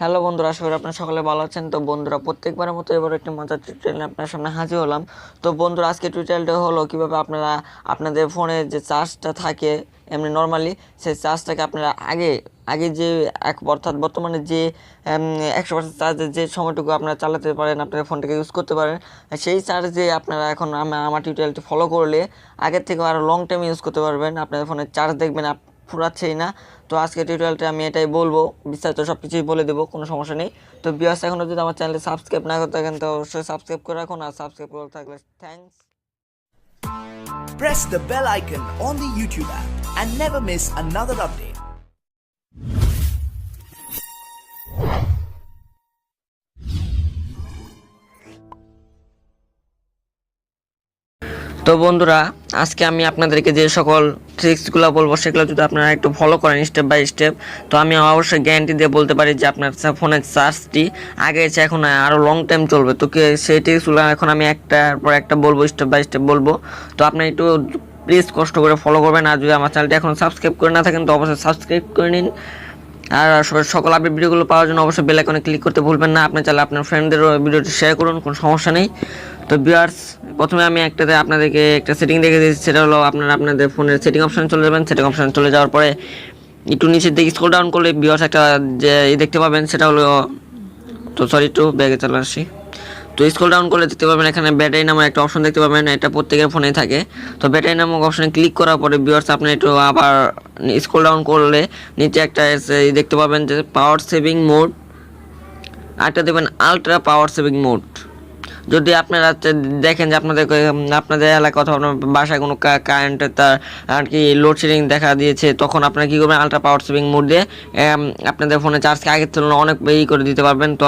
Hello বন্ধুরা, আশা করি আপনারা সকলে ভালো আছেন। তো বন্ধুরা, প্রত্যেকবারের মতো এবার একটি মজার টিউটোরিয়াল আপনার সামনে হাজির হলাম। তো বন্ধুরা, আজকে টিউটোরিয়ালটা হলো কিভাবে আপনারা আপনাদের ফোনে যে চার্জটা থাকে এমনি নর্মালি, সেই চার্জটাকে আপনারা আগে আগে যে অর্থাৎ বর্তমানে যে 100% চার্জের যে সময়টুকু আপনারা চালাতে পারেন, আপনাদের ফোনটাকে ইউজ করতে পারেন, সেই চার্জে আপনারা এখন আমার টিউটোরিয়ালটি ফলো করলে আগের থেকে আরও লং টাইম ইউজ করতে পারবেন। আপনাদের ফোনের চার্জ দেখবেন ফুরাচ্ছেই না। তো আজকে টিউটোরিয়ালটা আমি এটাই বলবো, বিস্তারিত সব কিছুই বলে দেবো, কোনো সমস্যা নেই। তো ভিউয়ার্স, এখনও যদি আমার চ্যানেলে সাবস্ক্রাইব না করতে থাকেন তো অবশ্যই সাবস্ক্রাইব করে রাখুন, আর সাবস্ক্রাইব করে থাকলে thanks. Press the bell icon on the YouTube app and never miss another update. তো বন্ধুরা, আজকে আমি আপনাদেরকে যে সকল ট্রিক্সগুলো বলবো সেগুলো যদি আপনারা একটু ফলো করেন স্টেপ বাই স্টেপ, তো আমি অবশ্যই গ্যারান্টি দিয়ে বলতে পারি যে আপনার ফোনের চার্জটি আগে এসে এখন আরও লং টাইম চলবে। তো সেই ট্রিক্সগুলো এখন আমি একটার পর একটা বলবো, স্টেপ বাই স্টেপ বলবো। তো আপনি একটু প্লিজ কষ্ট করে ফলো করবেন। আর যদি আমার চ্যানেলটি এখন সাবস্ক্রাইব করে না থাকেন তো অবশ্যই সাবস্ক্রাইব করে নিন। আর সকল আপডেট ভিডিওগুলো পাওয়ার জন্য অবশ্যই বেল আইকনে ক্লিক করতে ভুলবেন না। আপনি চাইলে আপনার ফ্রেন্ডদেরও ভিডিওটি শেয়ার করুন, কোনো সমস্যা নেই। তো ভিউয়ার্স, প্রথমে আমি আপনাদেরকে একটা সেটিং দেখে দিয়েছি। সেটা হলো আপনাদের ফোনের সেটিং অপশানে চলে যাবেন। সেটিং অপশানে চলে যাওয়ার পরে একটু নিচের দিকে স্ক্রল ডাউন করলে ভিউয়ার্স একটা যে দেখতে পাবেন, সেটা হলো, তো সরি, একটু ব্যাগে চলে আসি। তো স্ক্রল ডাউন করলে দেখতে পাবেন এখানে ব্যাটারি নামক একটা অপশন দেখতে পাবেন। এটা প্রত্যেকের ফোনেই থাকে। তো ব্যাটারি নামক অপশনে ক্লিক করার পরে ভিউয়ার্স আপনি একটু আবার স্ক্রল ডাউন করলে নিচে একটা দেখতে পাবেন যে পাওয়ার সেভিং মোড, আরেকটা দেবেন আলট্রা পাওয়ার সেভিং মোড। যদি আপনারা দেখেন যে আপনাদের এলাকা অথবা আপনার বাসায় কোনো কারেন্টের তার আর কি লোডশেডিং দেখা দিয়েছে, তখন আপনারা কী করবেন, আলট্রা পাওয়ার সেভিং মোড দিয়ে আপনাদের ফোনে চার্জকে আগের তুলনায় অনেক করে দিতে পারবেন। তো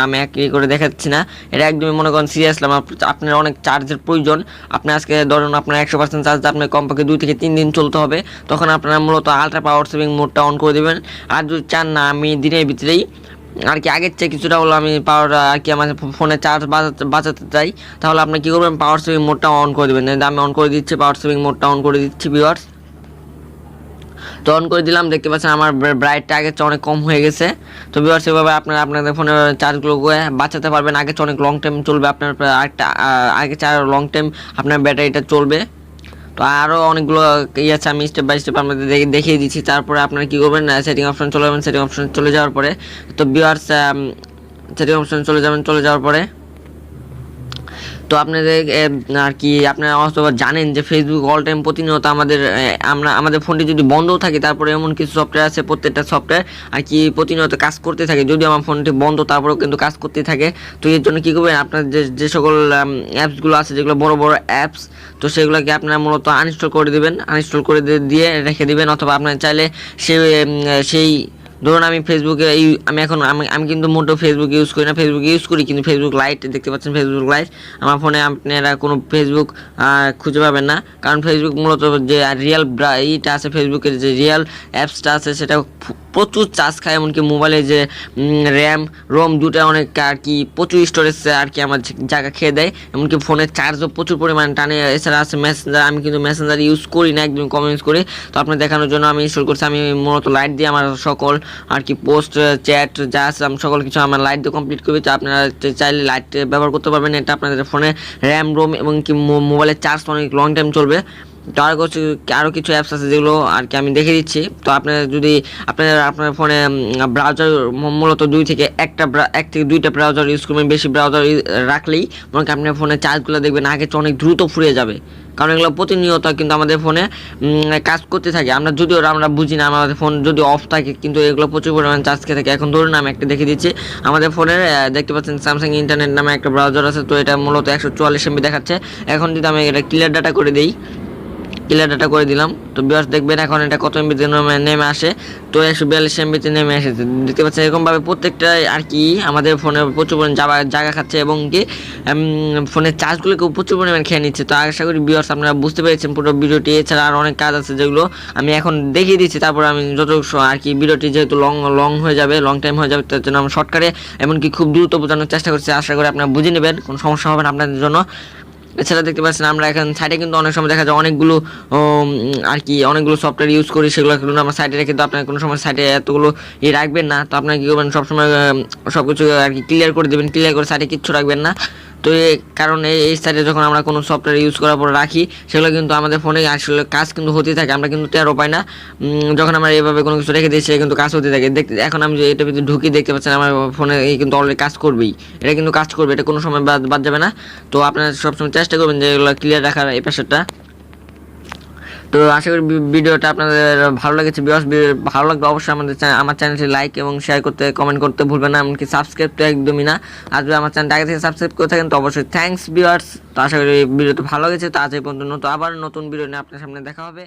আমি এক করে দেখাচ্ছি না, এটা একদমই মনে করেন সিরিয়াসলি আপনার অনেক চার্জের প্রয়োজন। আপনি আজকে ধরুন আপনার 100% চার্জ আপনার কমপক্ষে 2 থেকে 3 দিন চলতে হবে, তখন আপনারা মূলত আলট্রা পাওয়ার সেভিং মোডটা অন করে দেবেন। আর যদি চান না আমি দিনের ভিতরেই আর কি আগের চেয়ে কিছুটা হলো আমি পাওয়ার আর কি আমার ফোনে চার্জ বাঁচাতে চাই, তাহলে আপনি কী করবেন, পাওয়ার সেভিং মোডটা অন করে দেবেন। আমি অন করে দিচ্ছি, পাওয়ার সেভিং মোডটা অন করে দিচ্ছি ভিউয়ার্স। তো অন করে দিলাম, দেখতে পাচ্ছেন আমার ব্রাইটটা আগের চেয়ে অনেক কম হয়ে গেছে। তো ভিউয়ার্স, এভাবে আপনারা আপনাদের ফোনের চার্জগুলোকে বাঁচাতে পারবেন। আগে চেয়ে অনেক লং টাইম চলবে আপনার, আরেকটা আগে চেয়ে আরও লং টাইম আপনার ব্যাটারিটা চলবে। তো আরও অনেকগুলো আছে, আমি স্টেপ বাই স্টেপ আপনাদের দেখিয়ে দিচ্ছি। তারপরে আপনারা কী করবেন, সেটিং অপশন চলে যাবেন। সেটিং অপশন চলে যাওয়ার পরে তো ভিউয়ার্স সেটিং অপশন চলে যাওয়ার পরে তো আপনাদের আর কি আপনারা হয়তো জানেন যে ফেসবুক অল টাইম প্রতিনিয়ত আমাদের ফোনটি যদি বন্ধও থাকে, তারপরে এমন কিছু সফটওয়্যার আছে, প্রত্যেকটা সফটওয়্যার আর কি প্রতিনিয়ত কাজ করতে থাকে। যদিও আমার ফোনটি বন্ধ, তারপরেও কিন্তু কাজ করতে থাকে। তো এর জন্য কী করবেন, আপনার যে সকল অ্যাপসগুলো আছে, যেগুলো বড় বড় অ্যাপস, তো সেগুলোকে আপনারা মূলত আনইনস্টল করে দেবেন। আনইনস্টল করে দিয়ে রেখে দেবেন, অথবা আপনারা চাইলে সেই ধরুন আমি ফেসবুকে আমি কিন্তু মোটেও ফেসবুক ইউজ করি না। ফেসবুক ইউজ করি কিন্তু ফেসবুক লাইট, দেখতে পাচ্ছেন ফেসবুক লাইট আমার ফোনে আপনারা কোনো ফেসবুক খুঁজে পাবেন না, কারণ ফেসবুক মূলত যে রিয়েল ইটা আছে, ফেসবুকের যে রিয়েল অ্যাপসটা আছে সেটা প্রচুর চার্জ খায়। এমনকি মোবাইলে যে র্যাম রোম দুটো অনেক আর কি প্রচুর স্টোরেজ আর কি আমার জায়গা খেয়ে দেয়। এমনকি ফোনের চার্জও প্রচুর পরিমাণে টানে। এছাড়া আছে মেসেঞ্জার, আমি কিন্তু মেসেঞ্জার ইউজ করি না, একদম কম ইউজ করি। তো আপনার দেখানোর জন্য আমি ইনস্টল করছি। আমি মূলত লাইট দিয়ে আমার সকল আর কি পোস্ট চ্যাট যা আছে আমি সকল কিছু আমার লাইট দিয়ে কমপ্লিট করবি। তো আপনারা চাইলে লাইট ব্যবহার করতে পারবেন। এটা আপনাদের ফোনে র্যাম রোম এবং কি মোবাইলের চার্জ অনেক লং টাইম চলবে। তো আরও কিছু অ্যাপস আছে যেগুলো আর কি আমি দেখে দিচ্ছি। তো আপনারা যদি আপনার ফোনে ব্রাউজার মূলত 2 থেকে 2টা ব্রাউজার ইউজ করবেন, বেশি ব্রাউজার রাখলেই মনে করেন আপনার ফোনের চার্জগুলো দেখবেন আগে অনেক দ্রুত ফুরিয়ে যাবে, কারণ এগুলো প্রতিনিয়ত কিন্তু আমাদের ফোনে কাজ করতে থাকে। আমরা বুঝি না, আমাদের ফোন যদি অফ থাকে কিন্তু এগুলো প্রচুর পরিমাণে চার্জ খেয়ে থাকে। এখন ধরুন আমি একটা দেখে দিচ্ছি, আমাদের ফোনের দেখতে পাচ্ছেন স্যামসাং ইন্টারনেট নামে একটা ব্রাউজার আছে। তো এটা মূলত 144 MB দেখাচ্ছে। এখন যদি আমি এটা ক্লিয়ার ডাটা করে দিলাম, তো ভিউয়ার্স দেখবেন এখন এটা কত এমবিতে নেমে আসে। তো 142 MBতে নেমে এসেছে, দেখতে পাচ্ছেন। এরকমভাবে প্রত্যেকটা আর কি আমাদের ফোনে প্রচুর পরিমাণে জায়গা খাচ্ছে এবং কি ফোনের চার্জগুলোকে প্রচুর পরিমাণে খেয়ে নিচ্ছে। তো আশা করি ভিউয়ার্স আপনারা বুঝতে পেরেছেন পুরো ভিডিওটি। এছাড়া আর অনেক কাজ আছে যেগুলো আমি এখন দেখিয়ে দিচ্ছি। তারপর আমি যত আর কি ভিডিওটি যেহেতু লং হয়ে যাবে, লং টাইম হয়ে যাবে, তার জন্য আমি শর্টকাটে এমনকি খুব দ্রুত বোঝানোর চেষ্টা করছি। আশা করি আপনারা বুঝে নেবেন, কোনো সমস্যা হবে না আপনাদের জন্য। এছাড়া দেখতে পাচ্ছেন আমরা এখন সাইটে কিন্তু অনেক সময় দেখা যায় অনেকগুলো আর কি অনেকগুলো সফটওয়্যার ইউজ করি, সেগুলো কিন্তু আমরা সাইটে রেখে, তো আপনার কোনো সময় সাইটে এতগুলো রাখবেন না। তো আপনার কী করবেন, সবসময় সব কিছু আর কি ক্লিয়ার করে দেবেন, ক্লিয়ার করে সাইটে কিচ্ছু রাখবেন না। তো এই কারণে এই সাইটে যখন আমরা কোনো সফটওয়্যার ইউজ করার পর রাখি, সেগুলো কিন্তু আমাদের ফোনে আসলে কাজ কিন্তু হতেই থাকে, আমরা কিন্তু টেরও পাই না। যখন আমরা এইভাবে কোনো কিছু রেখে দিই সেটা কিন্তু কাজ হতে থাকে। দেখতে এখন আমি যে এটা ভিতরে ঢুকি দেখতে পাচ্ছেন আমার ফোনে এই কিন্তু অলরেডি কাজ করবেই, এটা কিন্তু কাজ করবে, এটা কোনো সময় বাদ যাবে না। তো আপনারা সবসময় চেষ্টা করবেন যে এগুলো ক্লিয়ার রাখার এই পাশেরটা। তো আশা করি ভিডিওটা আপনাদের ভালো লেগেছে। ভালো লাগলে অবশ্যই আমার চ্যানেলটি লাইক এবং শেয়ার করতে, কমেন্ট করতে ভুলবেন না, এমনকি সাবস্ক্রাইব তো একদমই না। আর যদি আমার চ্যানেলটা আগে থেকে সাবস্ক্রাইব করে থাকেন তো অবশ্যই থ্যাঙ্কস ভিউয়ার্স। তো আশা করি ভিডিওটা ভালো লেগেছে। তো আজ এই পর্যন্ত আবার নতুন ভিডিও নিয়ে আপনার সামনে দেখা হবে।